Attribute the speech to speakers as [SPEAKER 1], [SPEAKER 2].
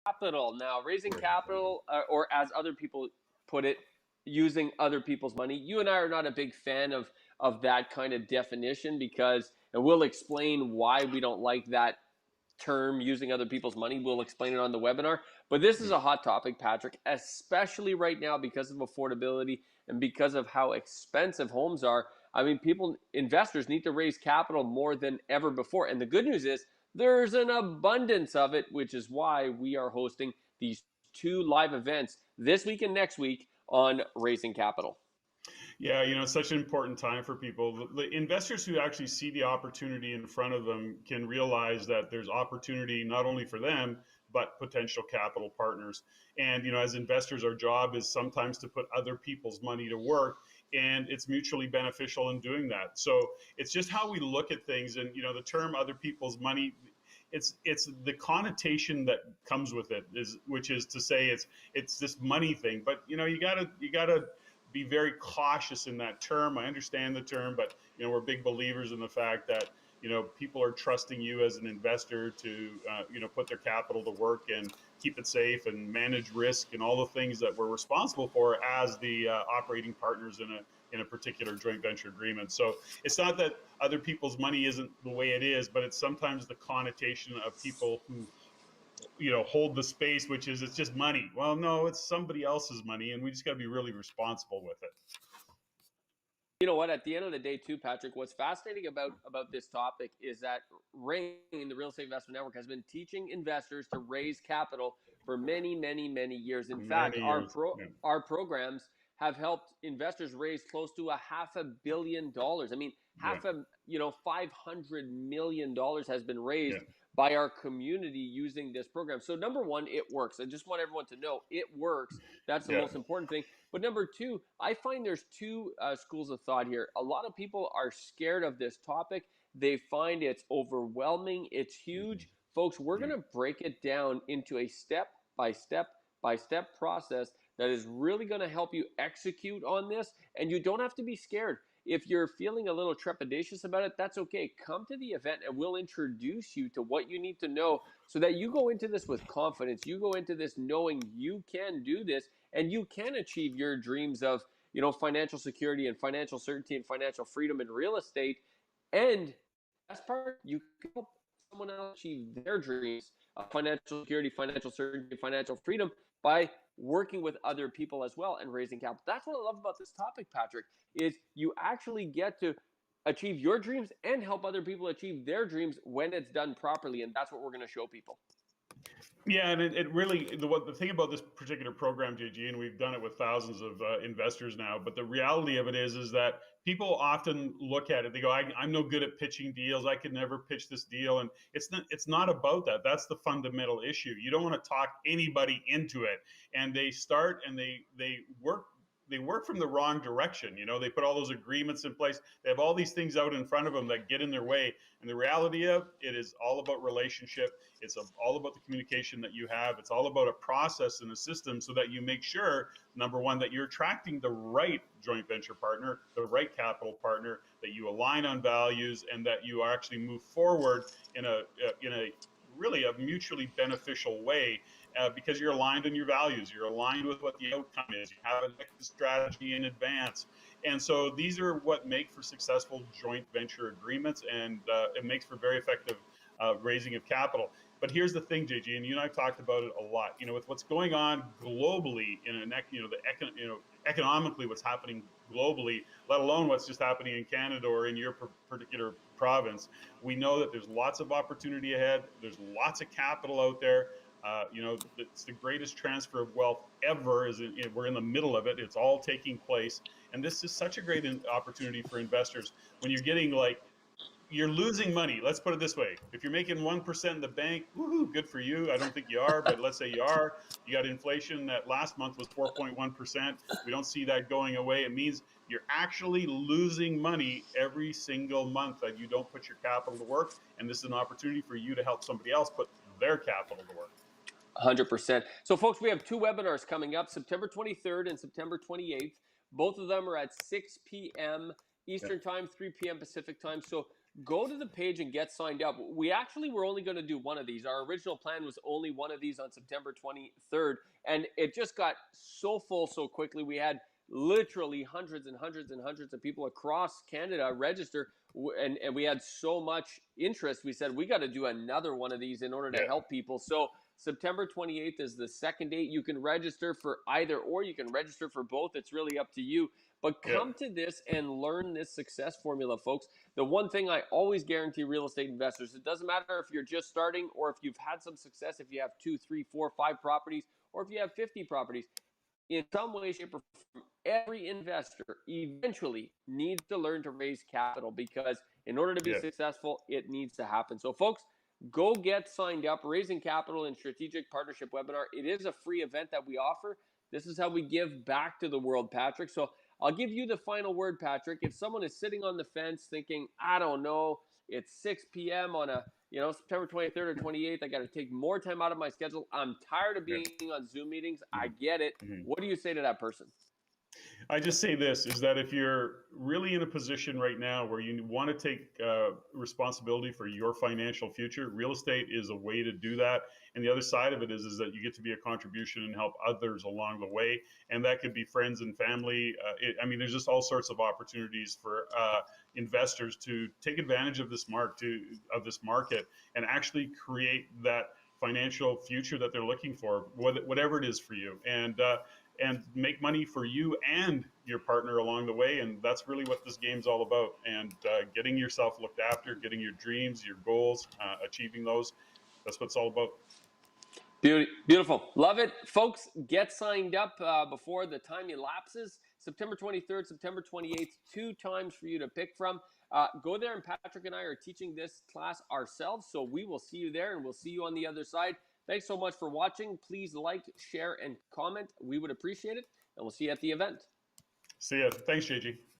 [SPEAKER 1] capital. Now, raising
[SPEAKER 2] Right.
[SPEAKER 1] capital, or as other people put it, using other people's money. You and I are not a big fan of that kind of definition because, and we'll explain why we don't like that term, using other people's money. We'll explain it on the webinar. But this is a hot topic, Patrick, especially right now because of affordability and because of how expensive homes are. I mean, investors need to raise capital more than ever before. And the good news is there's an abundance of it, which is why we are hosting these two live events this week and next week on raising capital.
[SPEAKER 2] Yeah, it's such an important time for people. The investors who actually see the opportunity in front of them can realize that there's opportunity not only for them, but potential capital partners. And, as investors, our job is sometimes to put other people's money to work, and it's mutually beneficial in doing that. So it's just how we look at things. And, the term other people's money, it's the connotation that comes with it, which is to say it's this money thing. But you gotta be very cautious in that term. I understand the term, but we're big believers in the fact that people are trusting you as an investor to put their capital to work and keep it safe and manage risk and all the things that we're responsible for as the operating partners in a particular joint venture agreement. So it's not that other people's money isn't the way it is, but it's sometimes the connotation of people who hold the space, which is it's just money. Well, no, it's somebody else's money, and we just got to be really responsible with it.
[SPEAKER 1] You know what? At the end of the day, too, Patrick, what's fascinating about this topic is that RAIN, the Real Estate Investment Network, has been teaching investors to raise capital for many, many, many years. In fact,
[SPEAKER 2] Many years. Yeah.
[SPEAKER 1] our programs have helped investors raise close to $500 million. I mean,
[SPEAKER 2] Yeah.
[SPEAKER 1] $500 million has been raised
[SPEAKER 2] Yeah.
[SPEAKER 1] by our community using this program. So number one, it works. I just want everyone to know it works. That's the
[SPEAKER 2] Yeah.
[SPEAKER 1] most important thing. But number two, I find there's two schools of thought here. A lot of people are scared of this topic. They find it's overwhelming. It's huge. Folks, we're going to break it down into a step by step by step process that is really going to help you execute on this. And you don't have to be scared. If you're feeling a little trepidatious about it, that's okay. Come to the event and we'll introduce you to what you need to know so that you go into this with confidence. You go into this knowing you can do this and you can achieve your dreams of financial security and financial certainty and financial freedom in real estate. And best part, you can help someone else achieve their dreams of financial security, financial certainty, financial freedom by working with other people as well and raising capital. That's what I love about this topic, Patrick, is you actually get to achieve your dreams and help other people achieve their dreams when it's done properly. And that's what we're going to show people.
[SPEAKER 2] Yeah, and it really the thing about this particular program, JG, and we've done it with thousands of investors now. But the reality of it is that people often look at it. They go, "I'm no good at pitching deals. I could never pitch this deal." And it's not about that. That's the fundamental issue. You don't want to talk anybody into it. And they start and they work from the wrong direction. They put all those agreements in place. They have all these things out in front of them that get in their way. And the reality of it is all about relationship. It's all about the communication that you have. It's all about a process and a system so that you make sure, number one, that you're attracting the right joint venture partner, the right capital partner, that you align on values, and that you actually move forward in a really a mutually beneficial way. Because you're aligned on your values, you're aligned with what the outcome is, you have an exit strategy in advance. And so these are what make for successful joint venture agreements, and it makes for very effective raising of capital. But here's the thing, JG, and you and I have talked about it a lot. With what's going on globally economically, what's happening globally, let alone what's just happening in Canada or in your particular province, we know that there's lots of opportunity ahead. There's lots of capital out there. It's the greatest transfer of wealth ever. We're in the middle of it. It's all taking place, and this is such a great opportunity for investors. When you're losing money, let's put it this way: if you're making 1% in the bank, woohoo, good for you. I don't think you are, but let's say you are. You got inflation that last month was 4.1%. We don't see that going away. It means you're actually losing money every single month that you don't put your capital to work, and this is an opportunity for you to help somebody else put their capital to work.
[SPEAKER 1] 100%. So, folks, we have two webinars coming up, September 23rd and September 28th. Both of them are at 6 p.m. Eastern Time, 3 p.m. Pacific Time. So go to the page and get signed up. We actually were only going to do one of these. Our original plan was only one of these on September 23rd, and it just got so full so quickly. We had literally hundreds and hundreds and hundreds of people across Canada register, and we had so much interest. We said we got to do another one of these in order to help people. So September 28th is the second date. You can register for either, or you can register for both. It's really up to you. But come to this and learn this success formula, folks. The one thing I always guarantee real estate investors, it doesn't matter if you're just starting or if you've had some success, if you have 2, 3, 4, 5 properties, or if you have 50 properties. In some way, shape, or form, every investor eventually needs to learn to raise capital, because in order to be successful, it needs to happen. So, folks, go get signed up. Raising Capital and Strategic Partnership Webinar. It is a free event that we offer. This is how we give back to the world, Patrick. So I'll give you the final word, Patrick. If someone is sitting on the fence thinking, I don't know, it's 6 p.m. on a September 23rd or 28th, I got to take more time out of my schedule. I'm tired of being on Zoom meetings. I get it. What do you say to that person?
[SPEAKER 2] I just say this, is that if you're really in a position right now where you want to take responsibility for your financial future, real estate is a way to do that. And the other side of it is that you get to be a contribution and help others along the way. And that could be friends and family. There's just all sorts of opportunities for investors to take advantage of this market and actually create that financial future that they're looking for, whatever it is for you. And make money for you and your partner along the way. And that's really what this game's all about. And getting yourself looked after, getting your dreams, your goals, achieving those. That's what it's all about.
[SPEAKER 1] Beautiful. Love it. Folks, get signed up before the time elapses. September 23rd, September 28th, 2 times for you to pick from. Go there, and Patrick and I are teaching this class ourselves. So we will see you there, and we'll see you on the other side. Thanks so much for watching. Please like, share, and comment. We would appreciate it, and we'll see you at the event.
[SPEAKER 2] See ya. Thanks, JG.